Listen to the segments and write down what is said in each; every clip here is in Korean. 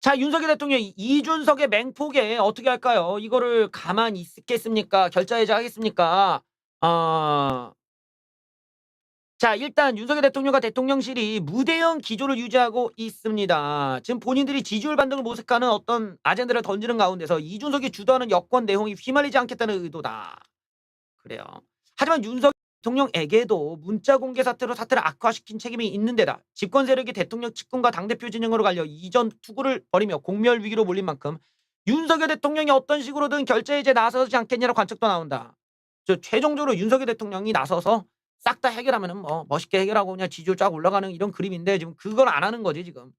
자, 윤석열 대통령이 이준석의 맹폭에 어떻게 할까요? 이거를 가만히 있겠습니까? 결자해제 하겠습니까? 어. 자, 일단 윤석열 대통령과 대통령실이 무대형 기조를 유지하고 있습니다. 지금 본인들이 지지율 반등을 모색하는 어떤 아젠다를 던지는 가운데서 이준석이 주도하는 여권 내용이 휘말리지 않겠다는 의도다. 그래요. 하지만 윤석열 대통령에게도 문자 공개 사태로 사태를 악화시킨 책임이 있는 데다 집권 세력이 대통령 측근과 당대표 진영으로 갈려 이전 투구를 벌이며 공멸 위기로 몰린 만큼 윤석열 대통령이 어떤 식으로든 결제해제 나서지 않겠냐는 관측도 나온다. 최종적으로 윤석열 대통령이 나서서 싹 다 해결하면은 뭐 멋있게 해결하고 그냥 지지율 쫙 올라가는 이런 그림인데 지금 그걸 안 하는 거지 지금.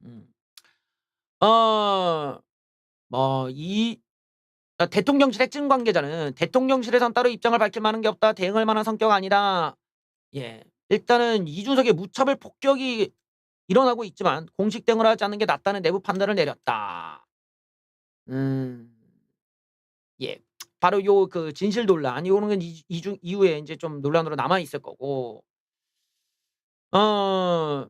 음. 어. 뭐이 대통령실 핵심 관계자는 "대통령실에선 따로 입장을 밝힐 만한 게 없다. 대응할 만한 성격 아니다." 예. 일단은 이준석의 무차별 폭격이 일어나고 있지만 공식 대응을 하지 않는 게 낫다는 내부 판단을 내렸다. 음. 예. 바로 요 그 진실 논란 요거는 이중 이후에 인제 좀 논란으로 남아 있을 거고 어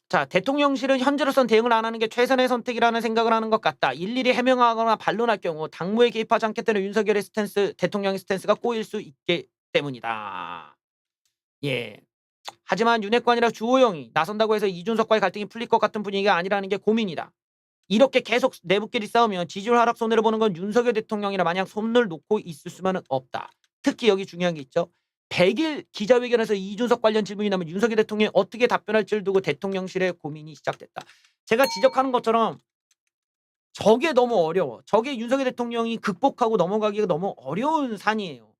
자 "대통령실은 현재로선 대응을 안 하는 게 최선의 선택이라는 생각을 하는 것 같다. 일일이 해명하거나 반론할 경우 당무에 개입하지 않겠다는 윤석열의 스탠스 대통령의 스탠스가 꼬일 수 있기 때문이다." 예. 하지만 윤핵관이라 주호영이 나선다고 해서 이준석과의 갈등이 풀릴 것 같은 분위기가 아니라는 게 고민이다. 이렇게 계속 내부끼리 싸우면 지지율 하락 손해를 보는 건 윤석열 대통령이라 마냥 손을 놓고 있을 수만은 없다. 특히 여기 중요한 게 있죠. 100일 기자회견에서 이준석 관련 질문이 나면 윤석열 대통령이 어떻게 답변할지를 두고 대통령실의 고민이 시작됐다. 제가 지적하는 것처럼 저게 너무 어려워. 저게 윤석열 대통령이 극복하고 넘어가기가 너무 어려운 산이에요.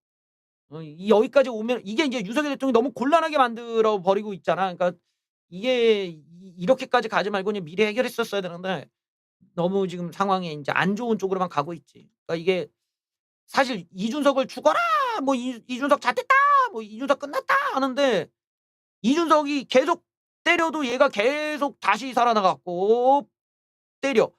여기까지 오면 이게 이제 윤석열 대통령이 너무 곤란하게 만들어 버리고 있잖아. 그러니까 이게 이렇게까지 가지 말고 그냥 미리 해결했었어야 되는데 너무 지금 상황이 인제 안 좋은 쪽으로만 가고 있지. 그러니까 이게 사실 "이준석을 죽어라!" 뭐 "이준석 잣됐다!" 뭐 "이준석 끝났다!" 하는데 이준석이 계속 때려도 얘가 계속 다시 살아나갖고 때려.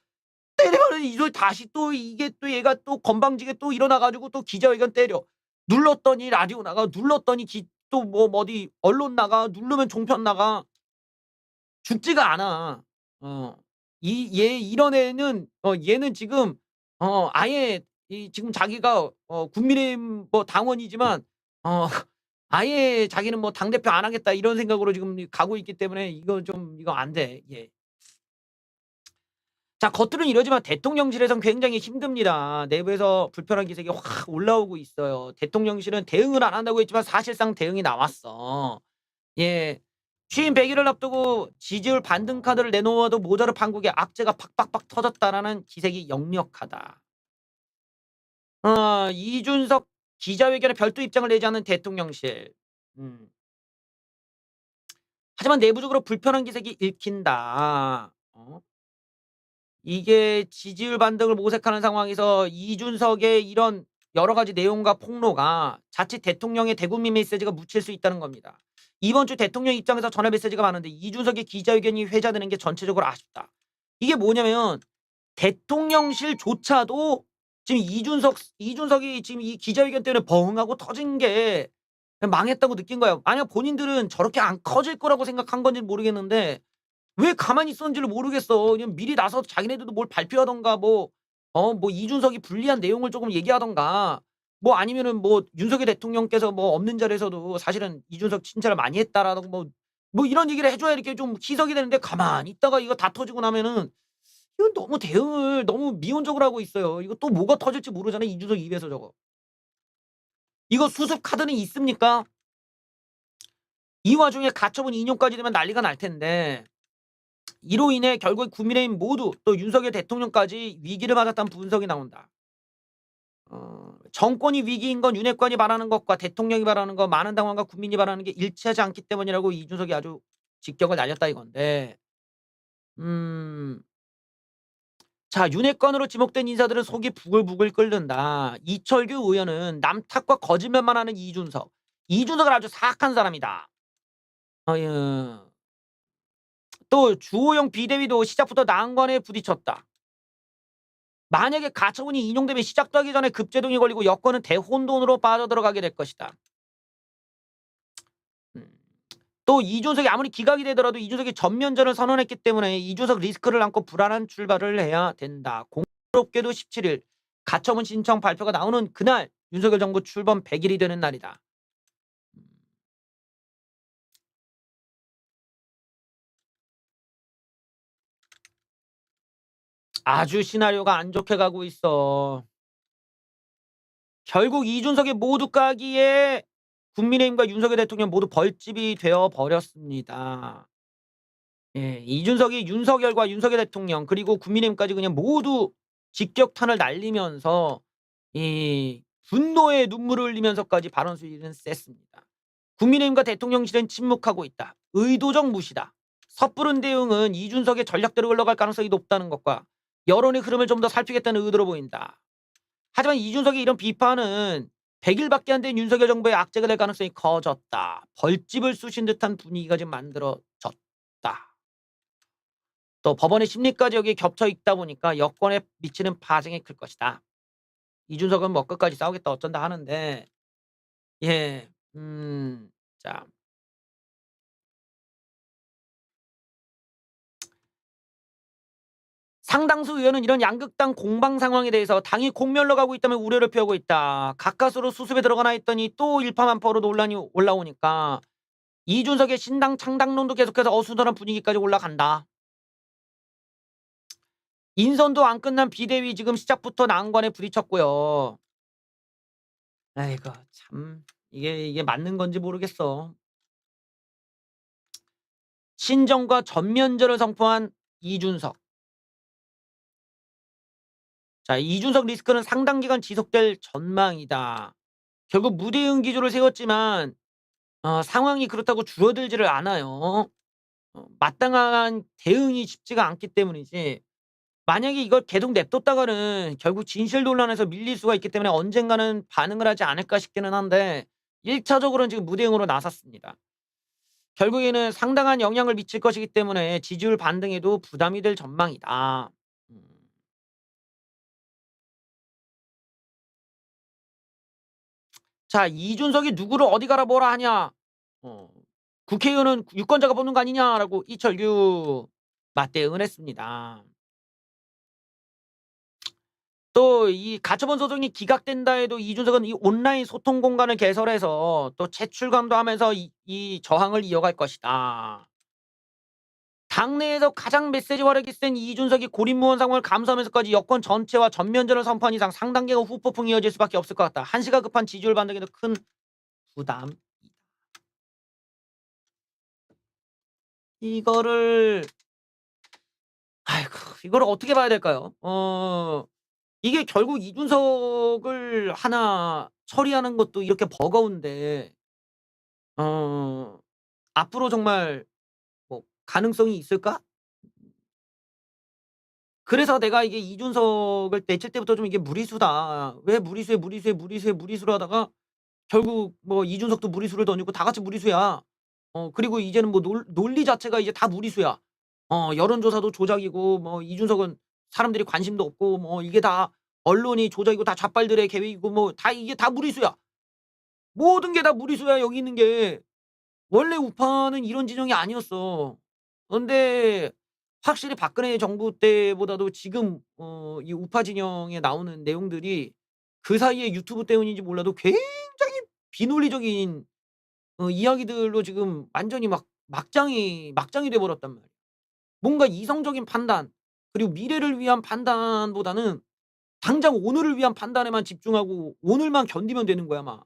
때리면은 이준석이 다시 또 이게 또 얘가 또 건방지게 또 일어나 가지고 또 기자회견 때려. 눌렀더니 라디오 나가. 눌렀더니 또 뭐 어디 언론 나가. 누르면 종편 나가. 죽지가 않아. 어. 이런 애는 얘는 지금 아예 지금 자기가 국민의힘 뭐 당원이지만 어 아예 자기는 뭐 '당대표 안 하겠다.' 이런 생각으로 지금 가고 있기 때문에 이거 안 돼. 예. 자, 겉으로는 이러지만 대통령실에선 굉장히 힘듭니다. 내부에서 불편한 기색이 확 올라오고 있어요. 대통령실은 대응을 안 한다고 했지만 사실상 대응이 나왔어. 예. 취임 100 일을 앞두고 지지율 반등 카드를 내놓아도 모자를 판국에 악재가 팍팍팍 터졌다라는 기색이 역력하다. 이준석 기자회견에 별도 입장을 내지 않은 대통령실. 음. 하지만 내부적으로 불편한 기색이 읽힌다. 이게 지지율 반등을 모색하는 상황에서 이준석의 이런 여러 가지 내용과 폭로가 자칫 대통령의 대국민 메시지가 묻힐 수 있다는 겁니다. 이번 주 대통령 입장에서 전화 메시지가 많은데 이준석의 기자회견이 회자되는 게 전체적으로 아쉽다. 이게 뭐냐면 대통령실조차도 지금 이준석이 지금 이 기자회견 때문에 버흥하고 터진 게 망했다고 느낀 거예요. 만약 본인들은 저렇게 안 커질 거라고 생각한 건지는 모르겠는데 왜 가만히 있었는지를 모르겠어. 그냥 미리 나서서 자기네들도 뭘 발표하든가 뭐 이준석이 불리한 내용을 조금 얘기하든가 뭐 아니면은 뭐 윤석열 대통령께서 뭐 없는 자리에서도 사실은 이준석 칭찬을 많이 했다라는 뭐 이런 얘기를 해 줘야 이렇게 좀 희석이 되는데 가만히 있다가 이거 다 터지고 나면은 이건 너무 대응을 너무 미온적으로 하고 있어요. 이거 또 뭐가 터질지 모르잖아요, 이준석 입에서 저거. 이거 수습 카드는 있습니까? 이 와중에 가처분 인용까지 되면 난리가 날 텐데 이로 인해 결국 국민의힘 모두 또 윤석열 대통령까지 위기를 맞았다는 분석이 나온다. 정권이 위기인 건 윤핵관이 바라는 것과 대통령이 바라는 것, 많은 당원과 국민이 바라는 게 일치하지 않기 때문이라고 이준석이 아주 직격을 날렸다 이건데 음. 자, 윤핵관으로 지목된 인사들은 속이 부글부글 끓는다. 이철규 의원은 남 탓과 거짓말만 하는 이준석. 이준석은 아주 사악한 사람이다. 예. 또 주호영 비대위도 시작부터 난관에 부딪혔다. 만약에 가처분이 인용되면 시작도 하기 전에 급제동이 걸리고 여권은 대혼돈으로 빠져들어가게 될 것이다. 음. 또 이준석이 아무리 기각이 되더라도 이준석이 전면전을 선언했기 때문에 이준석 리스크를 안고 불안한 출발을 해야 된다. 공교롭게도 17일 가처분 신청 발표가 나오는 그날 윤석열 정부 출범 100일이 되는 날이다. 아주 시나리오가 안 좋게 가고 있어. 결국 이준석의 모두 까기에 국민의힘과 윤석열 대통령 모두 벌집이 되어 버렸습니다. 예, 이준석이 윤석열과 윤석열 대통령 그리고 국민의힘까지 그냥 모두 직격탄을 날리면서 이 분노의 눈물을 흘리면서까지 발언 수위는 셌습니다. 국민의힘과 대통령실은 침묵하고 있다. 의도적 무시다. 섣부른 대응은 이준석의 전략대로 흘러갈 가능성이 높다는 것과 여론의 흐름을 좀 더 살피겠다는 의도로 보인다. 하지만 이준석의 이런 비판은 100일밖에 안 된 윤석열 정부의 악재가 될 가능성이 커졌다. 벌집을 쑤신 듯한 분위기가 지금 만들어졌다. 또 법원의 심리까지 여기에 겹쳐 있다 보니까 여권에 미치는 파장이 클 것이다. 이준석은 뭐 끝까지 싸우겠다 어쩐다 하는데 예, 자 상당수 의원은 이런 양극당 공방 상황에 대해서 당이 공멸로 가고 있다면 우려를 표하고 있다. 가까스로 수습에 들어가나 했더니 또 일파만파로 논란이 올라오니까 이준석의 신당 창당론도 계속해서 어수선한 분위기까지 올라간다. 인선도 안 끝난 비대위 지금 시작부터 난관에 부딪혔고요. 아이고 참 이게 맞는 건지 모르겠어. 신정과 전면전을 선포한 이준석. 자, 이준석 리스크는 상당 기간 지속될 전망이다. 결국 무대응 기조를 세웠지만 상황이 그렇다고 줄어들지를 않아요. 마땅한 대응이 쉽지가 않기 때문이지. 만약에 이걸 계속 냅뒀다가는 결국 진실 논란에서 밀릴 수가 있기 때문에 언젠가는 반응을 하지 않을까 싶기는 한데 1차적으로는 지금 무대응으로 나섰습니다. 결국에는 상당한 영향을 미칠 것이기 때문에 지지율 반등에도 부담이 될 전망이다. 음. 자, 이준석이 누구를 어디 가라 뭐라 하냐. 어, 국회의원은 유권자가 뽑는 거 아니냐라고 이철규 맞대응을 했습니다. 또 이 가처분 소송이 기각된다 해도 이준석은 이 온라인 소통 공간을 개설해서 또 채출감도 하면서 이 저항을 이어갈 것이다. 당내에서 가장 메시지 화력이 센 이준석이 고립무원 상황을 감수하면서까지 여권 전체와 전면전을 선포한 이상 상단계가 후폭풍이 이어질 수밖에 없을 것 같다. 한시가 급한 지지율 반등에도 큰 부담. 이거를 아이고 이거를 어떻게 봐야 될까요? 이게 결국 이준석을 하나 처리하는 것도 이렇게 버거운데 어 앞으로 정말 뭐 가능성이 있을까? 그래서 내가 이게 이준석을 내칠 때부터 좀 이게 무리수다. 왜 무리수해, 무리수해, 무리수해, 무리수를 하다가 결국 뭐 이준석도 무리수를 던지고 다 같이 무리수야. 그리고 이제는 뭐 논리 자체가 이제 다 무리수야. 여론조사도 조작이고 뭐 이준석은 사람들이 관심도 없고 뭐 이게 다 언론이 조작이고 다 좌빨들의 계획이고 뭐 다 이게 다 무리수야. 모든 게 다 무리수야 여기 있는 게. 원래 우파는 이런 진영이 아니었어. 그런데 확실히 박근혜 정부 때보다도 지금 이 우파 진영에 나오는 내용들이 그 사이에 유튜브 때문인지 몰라도 굉장히 비논리적인 이야기들로 지금 완전히 막 막장이 돼 버렸단 말이야. 뭔가 이성적인 판단 그리고 미래를 위한 판단보다는 당장 오늘을 위한 판단에만 집중하고 오늘만 견디면 되는 거야 막.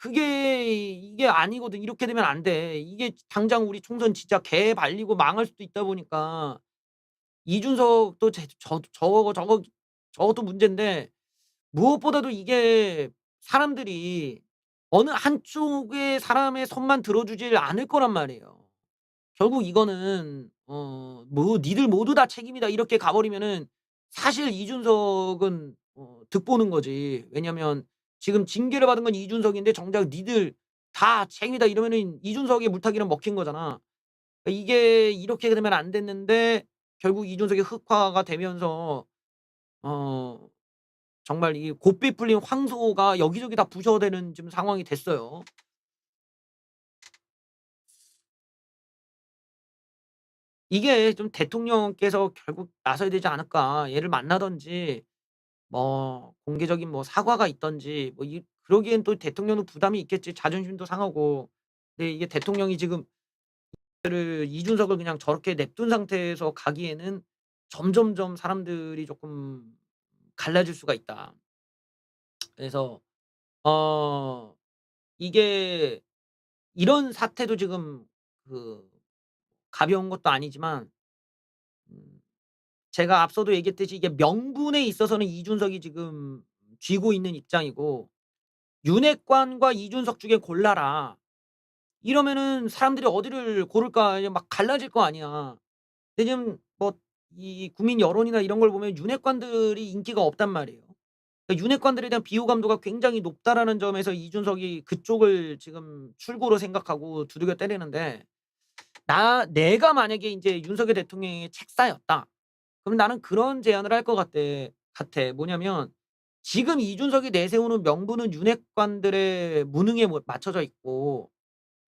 이게 아니거든. 이렇게 되면 안 돼. 이게 당장 우리 총선 진짜 개 발리고 망할 수도 있다 보니까 이준석도 저것도 문제인데 무엇보다도 이게 사람들이 어느 한쪽의 사람의 손만 들어주질 않을 거란 말이에요. 결국 이거는 뭐 "니들 모두 다 책임이다." 이렇게 가 버리면은 사실 이준석은 득보는 거지. 왜냐면 지금 징계를 받은 건 이준석인데 정작 "니들 다 책임이다." 이러면은 이준석의 물타기는 먹힌 거잖아. 그러니까 이게 이렇게 되면 안 됐는데 결국 이준석이 흑화가 되면서 어 정말 이 곱비 풀린 황소가 여기저기 다 부셔대는 지금 상황이 됐어요. 이게 좀 대통령께서 결국 나서야 되지 않을까. 얘를 만나든지 뭐 공개적인 뭐 사과가 있든지 뭐 그러기엔 또 대통령도 부담이 있겠지. 자존심도 상하고. 근데 이게 대통령이 지금 이준석을 그냥 저렇게 냅둔 상태에서 가기에는 점점점 사람들이 조금 갈라질 수가 있다. 그래서 어 이게 이런 사태도 지금 그 가벼운 것도 아니지만 음 제가 앞서도 얘기했듯이 이게 명분에 있어서는 이준석이 지금 쥐고 있는 입장이고 "윤핵관과 이준석 중에 골라라." 이러면은 사람들이 어디를 고를까 이제 막 갈라질 거 아니야. 근데 지금 뭐 이 국민 여론이나 이런 걸 보면 윤핵관들이 인기가 없단 말이에요. 그러니까 윤핵관들에 대한 비호감도가 굉장히 높다라는 점에서 이준석이 그쪽을 지금 출구로 생각하고 두들겨 때리는데 내가 만약에 인제 윤석열 대통령의 책사였다. 그럼 나는 그런 제안을 할 것 같아. 뭐냐면 지금 이준석이 내세우는 명분은 윤핵관들의 무능에 맞춰져 있고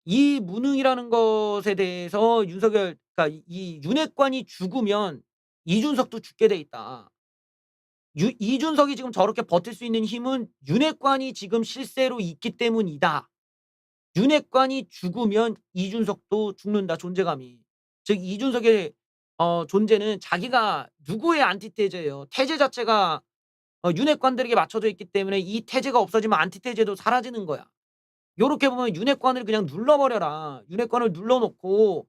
이 무능이라는 것에 대해서 윤석열 그러니까 이 윤핵관이 죽으면 이준석도 죽게 돼 있다. 이준석이 지금 저렇게 버틸 수 있는 힘은 윤핵관이 지금 실세로 있기 때문이다. 윤핵관이 죽으면 이준석도 죽는다 존재감이. 즉 이준석의 존재는 자기가 누구의 안티테제예요. 태제 자체가 윤핵관들에게 맞춰져 있기 때문에 이 태제가 없어지면 안티테제도 사라지는 거야. 요렇게 보면 윤핵관을 그냥 눌러 버려라. 윤핵관을 눌러 놓고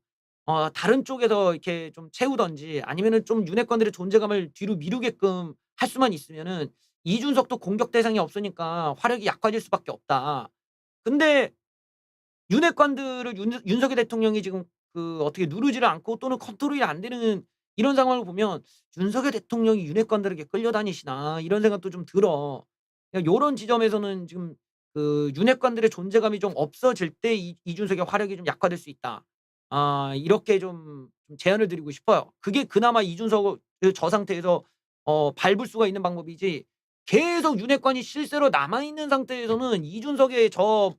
다른 쪽에서 이렇게 좀 채우든지 아니면은 좀 윤핵관들의 존재감을 뒤로 미루게끔 할 수만 있으면은 이준석도 공격 대상이 없으니까 화력이 약화될 수밖에 없다. 근데 윤핵관들을 윤석열 대통령이 지금 어떻게 누르지를 않고 또는 컨트롤이 안 되는 이런 상황을 보면 '윤석열 대통령이 윤핵관들에게 끌려다니시나.' 이런 생각도 좀 들어. 그러니까 요런 지점에서는 지금 윤핵관들의 존재감이 좀 없어질 때 이준석의 화력이 좀 약화될 수 있다. 이렇게 좀 제안을 드리고 싶어요. 그게 그나마 이준석을 저 상태에서 밟을 수가 있는 방법이지 계속 윤핵관이 실세로 남아 있는 상태에서는 이준석의 저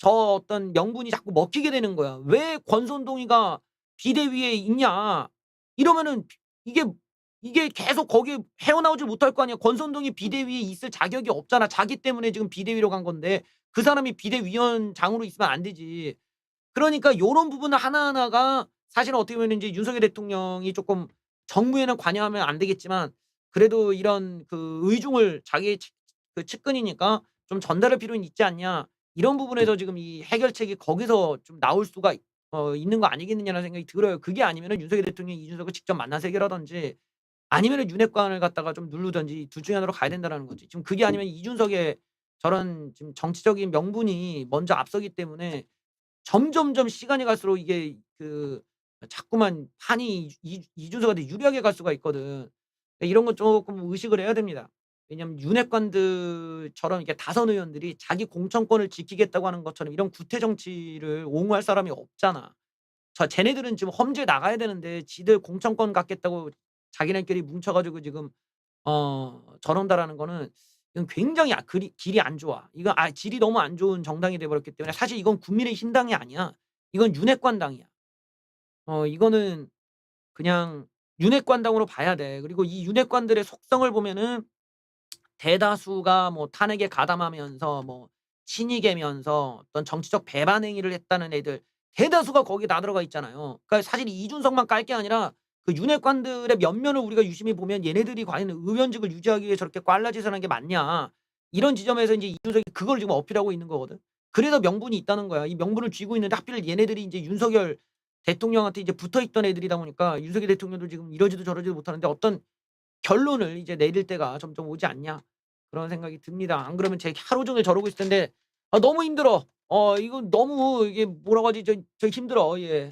어떤 명분이 자꾸 먹히게 되는 거야. "왜 권선동이가 비대위에 있냐." 이러면은 이게 계속 거기에 헤어나오질 못할 거 아니야. 권선동이 비대위에 있을 자격이 없잖아. 자기 때문에 지금 비대위로 간 건데 그 사람이 비대위원장으로 있으면 안 되지. 그러니까 요런 부분 하나하나가 사실은 어떻게 보면 인제 윤석열 대통령이 쪼끔 정무에는 관여하면 안 되겠지만 그래도 이런 의중을 자기의 측근이니까 좀 전달할 필요는 있지 않냐. 이런 부분에서 지금 이 해결책이 거기서 좀 나올 수가 있는 거 아니겠느냐는 생각이 들어요. 그게 아니면은 윤석열 대통령이 이준석을 직접 만나서 해결하든지 아니면은 윤핵관을 갖다가 좀 누르든지 둘 중에 하나로 가야 된다라는 거지. 지금 그게 아니면 이준석의 저런 지금 정치적인 명분이 먼저 앞서기 때문에 점점점 시간이 갈수록 이게 자꾸만 판이 이준석한테 유리하게 갈 수가 있거든. 그러니까 이런 건 쪼끔 의식을 해야 됩니다. 왜냐하면 윤핵관들처럼 이렇게 다선 의원들이 자기 공천권을 지키겠다고 하는 것처럼 이런 구태 정치를 옹호할 사람이 없잖아. 쟤네들은 지금 험지에 나가야 되는데 지들 공천권 갖겠다고 자기네끼리 뭉쳐 가지고 지금 저런다라는 거는 이건 굉장히 길이 안 좋아. 이건 질이 너무 안 좋은 정당이 돼 버렸기 때문에 사실 이건 국민의힘 당이 아니야. 이건 윤핵관 당이야. 이거는 그냥 윤핵관 당으로 봐야 돼. 그리고 이 윤핵관들의 속성을 보면은 대다수가 뭐 탄핵에 가담하면서 뭐 친이계면서 어떤 정치적 배반 행위를 했다는 애들 대다수가 거기에 다 들어가 있잖아요. 그러니까 사실 이준석만 깔 게 아니라 윤핵관들의 면면을 우리가 유심히 보면 '얘네들이 과연 의원직을 유지하기 위해 저렇게 꽐라짓을 하는 게 맞냐.' 이런 지점에서 인제 이준석이 그걸 지금 어필하고 있는 거거든. 그래서 명분이 있다는 거야. 이 명분을 쥐고 있는데 하필 얘네들이 인제 윤석열 대통령한테 이제 붙어 있던 애들이다 보니까 윤석열 대통령도 지금 이러지도 저러지도 못하는데 어떤 결론을 이제 내릴 때가 점점 오지 않냐 그런 생각이 듭니다. 안 그러면 제 하루 종일 저러고 있을 텐데 너무 힘들어. 이거 너무 이게 뭐라고 하지? 저 힘들어. 예.